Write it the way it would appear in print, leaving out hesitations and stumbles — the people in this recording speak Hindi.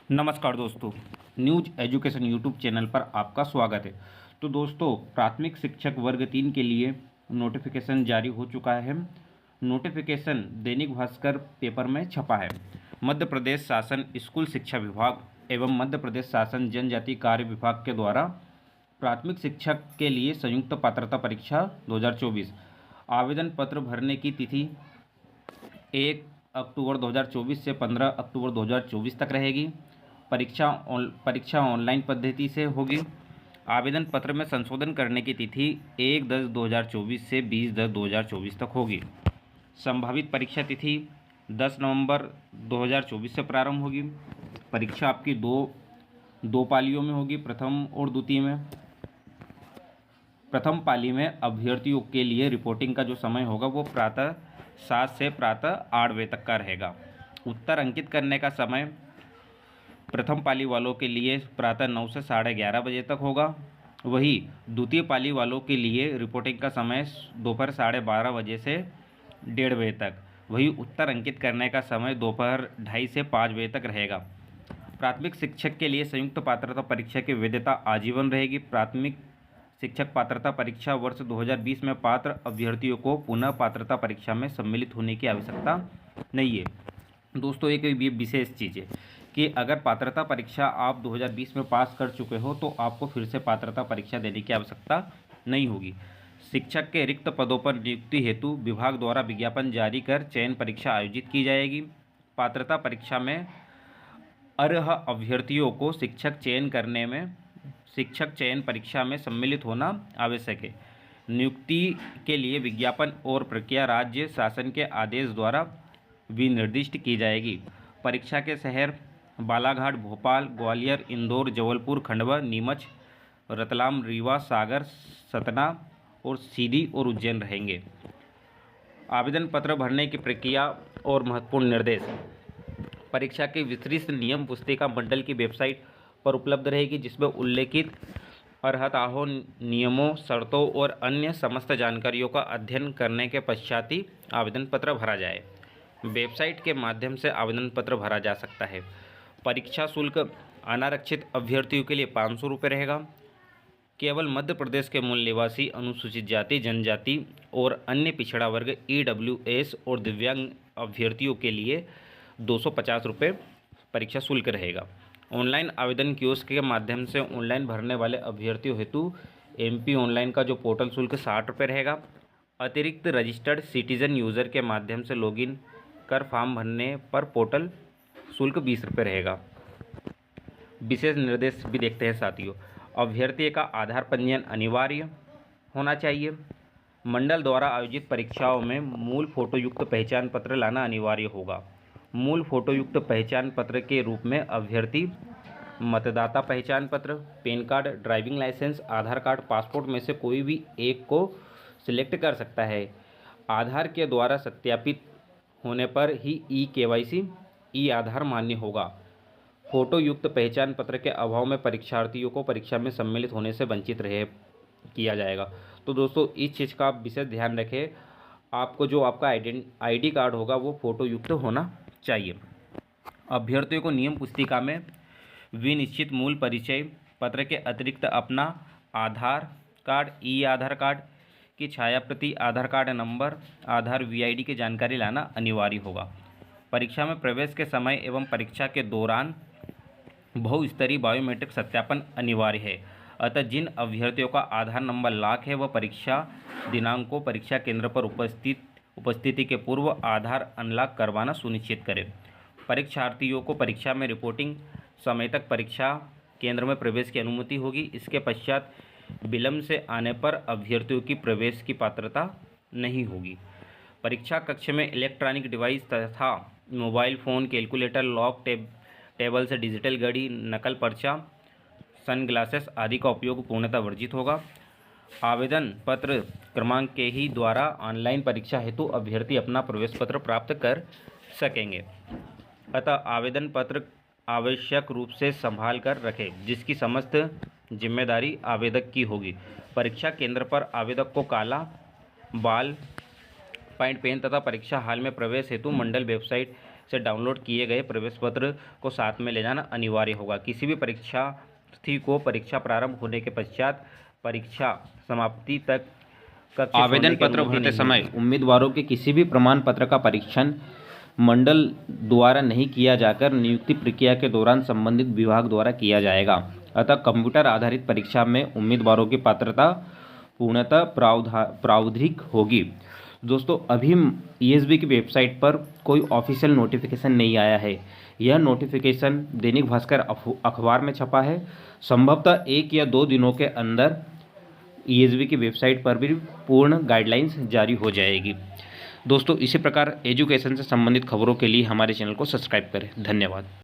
नमस्कार दोस्तों, न्यूज एजुकेशन यूट्यूब चैनल पर आपका स्वागत है। तो दोस्तों, प्राथमिक शिक्षक वर्ग 3 के लिए नोटिफिकेशन जारी हो चुका है। नोटिफिकेशन दैनिक भास्कर पेपर में छपा है। मध्य प्रदेश शासन स्कूल शिक्षा विभाग एवं मध्य प्रदेश शासन जनजाति कार्य विभाग के द्वारा प्राथमिक शिक्षक के लिए संयुक्त पात्रता परीक्षा 2024 आवेदन पत्र भरने की तिथि 1 अक्टूबर 2024 से 15 अक्टूबर 2024 तक रहेगी। परीक्षा ऑनलाइन पद्धति से होगी। आवेदन पत्र में संशोधन करने की तिथि 1/10/2024 से 20/10/2024 तक होगी। संभावित परीक्षा तिथि 10 नवंबर 2024 से प्रारंभ होगी। परीक्षा आपकी दो पालियों में होगी, प्रथम और द्वितीय में। प्रथम पाली में अभ्यर्थियों के लिए रिपोर्टिंग का जो समय होगा वो प्रातः 7 से प्रातः 8 बजे तक का रहेगा। उत्तर अंकित करने का समय प्रथम पाली वालों के लिए प्रातः 9 से 11:30 बजे तक होगा। वही द्वितीय पाली वालों के लिए रिपोर्टिंग का समय दोपहर 12:30 बजे से 1:30 बजे तक। वही उत्तर अंकित करने का समय दोपहर 2:30 से 5 बजे तक रहेगा। प्राथमिक शिक्षक के लिए संयुक्त पात्रता परीक्षा की वैधता आजीवन रहेगी। प्राथमिक शिक्षक पात्रता परीक्षा वर्ष 2020 में पात्र अभ्यर्थियों को पुनः पात्रता परीक्षा में सम्मिलित होने की आवश्यकता नहीं है। दोस्तों, एक ये विशेष चीज़ है कि अगर पात्रता परीक्षा आप 2020 में पास कर चुके हो तो आपको फिर से पात्रता परीक्षा देने की आवश्यकता नहीं होगी। शिक्षक के रिक्त पदों पर नियुक्ति हेतु विभाग द्वारा विज्ञापन जारी कर चयन परीक्षा आयोजित की जाएगी। पात्रता परीक्षा में अर्ह अभ्यर्थियों को शिक्षक चयन परीक्षा में सम्मिलित होना आवश्यक है। नियुक्ति के लिए विज्ञापन और प्रक्रिया राज्य शासन के आदेश द्वारा विनिर्दिष्ट की जाएगी। परीक्षा के शहर बालाघाट, भोपाल, ग्वालियर, इंदौर, जबलपुर, खंडवा, नीमच, रतलाम, रीवा, सागर, सतना और सीधी और उज्जैन रहेंगे। आवेदन पत्र भरने की प्रक्रिया और महत्वपूर्ण निर्देश। परीक्षा की विस्तृत नियम पुस्तिका मंडल की वेबसाइट पर उपलब्ध रहेगी, जिसमें उल्लेखित अर्हताओं, नियमों, शर्तों और अन्य समस्त जानकारियों का अध्ययन करने के पश्चात ही आवेदन पत्र भरा जाए। वेबसाइट के माध्यम से आवेदन पत्र भरा जा सकता है। परीक्षा शुल्क अनारक्षित अभ्यर्थियों के लिए 500 रुपये रहेगा। केवल मध्य प्रदेश के मूल निवासी, अनुसूचित जाति, जनजाति और अन्य पिछड़ा वर्ग, EWS और दिव्यांग अभ्यर्थियों के लिए 250 रुपये परीक्षा शुल्क रहेगा। ऑनलाइन आवेदन कियोस्क के माध्यम से ऑनलाइन भरने वाले अभ्यर्थियों हेतु MP ऑनलाइन का जो पोर्टल शुल्क 60 रुपये रहेगा। अतिरिक्त रजिस्टर्ड सिटीजन यूज़र के माध्यम से लॉगिन कर फॉर्म भरने पर पोर्टल शुल्क 20 रुपये रहेगा। विशेष निर्देश भी देखते हैं साथियों। अभ्यर्थी का आधार पंजीयन अनिवार्य होना चाहिए। मंडल द्वारा आयोजित परीक्षाओं में मूल फोटोयुक्त पहचान पत्र लाना अनिवार्य होगा। मूल फोटोयुक्त पहचान पत्र के रूप में अभ्यर्थी मतदाता पहचान पत्र, पैन कार्ड, ड्राइविंग लाइसेंस, आधार कार्ड, पासपोर्ट में से कोई भी एक को सिलेक्ट कर सकता है। आधार के द्वारा सत्यापित होने पर ही eKYC आधार मान्य होगा। फोटो युक्त पहचान पत्र के अभाव में परीक्षार्थियों को परीक्षा में सम्मिलित होने से वंचित किया जाएगा। तो दोस्तों, इस चीज़ का आप विशेष ध्यान रखें। आपको जो आपका ID कार्ड होगा वो फोटो युक्त होना चाहिए। अभ्यर्थियों को नियम पुस्तिका में विनिश्चित मूल परिचय पत्र के अतिरिक्त अपना आधार कार्ड, आधार कार्ड की छायाप्रति, आधार कार्ड नंबर, आधार VID की जानकारी लाना अनिवार्य होगा। परीक्षा में प्रवेश के समय एवं परीक्षा के दौरान बहुस्तरीय बायोमेट्रिक सत्यापन अनिवार्य है। अतः जिन अभ्यर्थियों का आधार नंबर लॉक है वह परीक्षा दिनांक को परीक्षा केंद्र पर उपस्थिति के पूर्व आधार अनलॉक करवाना सुनिश्चित करें। परीक्षार्थियों को परीक्षा में रिपोर्टिंग समय तक परीक्षा केंद्र में प्रवेश की अनुमति होगी। इसके पश्चात विलंब से आने पर अभ्यर्थियों की प्रवेश की पात्रता नहीं होगी। परीक्षा कक्ष में इलेक्ट्रॉनिक डिवाइस तथा mobile phone, calculator, log table से डिजिटल घड़ी, नकल पर्चा, सनग्लासेस आदि का उपयोग पूर्णतः वर्जित होगा। आवेदन पत्र क्रमांक के ही द्वारा ऑनलाइन परीक्षा हेतु अभ्यर्थी अपना प्रवेश पत्र प्राप्त कर सकेंगे। अतः आवेदन पत्र आवश्यक रूप से संभाल कर रखें, जिसकी समस्त जिम्मेदारी आवेदक की होगी। परीक्षा केंद्र पर आवेदक को काला बाल पॉइंट पेन तथा परीक्षा हॉल में प्रवेश हेतु मंडल वेबसाइट से डाउनलोड किए गए प्रवेश पत्र को साथ में ले जाना अनिवार्य होगा। किसी भी परीक्षार्थी को परीक्षा प्रारंभ होने के पश्चात परीक्षा समाप्ति तक आवेदन पत्र भरते समय उम्मीदवारों के किसी भी प्रमाण पत्र का परीक्षण मंडल द्वारा नहीं किया जाकर नियुक्ति प्रक्रिया के दौरान संबंधित विभाग द्वारा किया जाएगा। अतः कंप्यूटर आधारित परीक्षा में उम्मीदवारों की पात्रता पूर्णतः प्रावधानिक होगी। दोस्तों, अभी ईएसबी की वेबसाइट पर कोई ऑफिशियल नोटिफिकेशन नहीं आया है। यह नोटिफिकेशन दैनिक भास्कर अखबार में छपा है। संभवतः 1 या 2 दिनों के अंदर ईएसबी की वेबसाइट पर भी पूर्ण गाइडलाइंस जारी हो जाएगी। दोस्तों, इसी प्रकार एजुकेशन से संबंधित खबरों के लिए हमारे चैनल को सब्सक्राइब करें। धन्यवाद।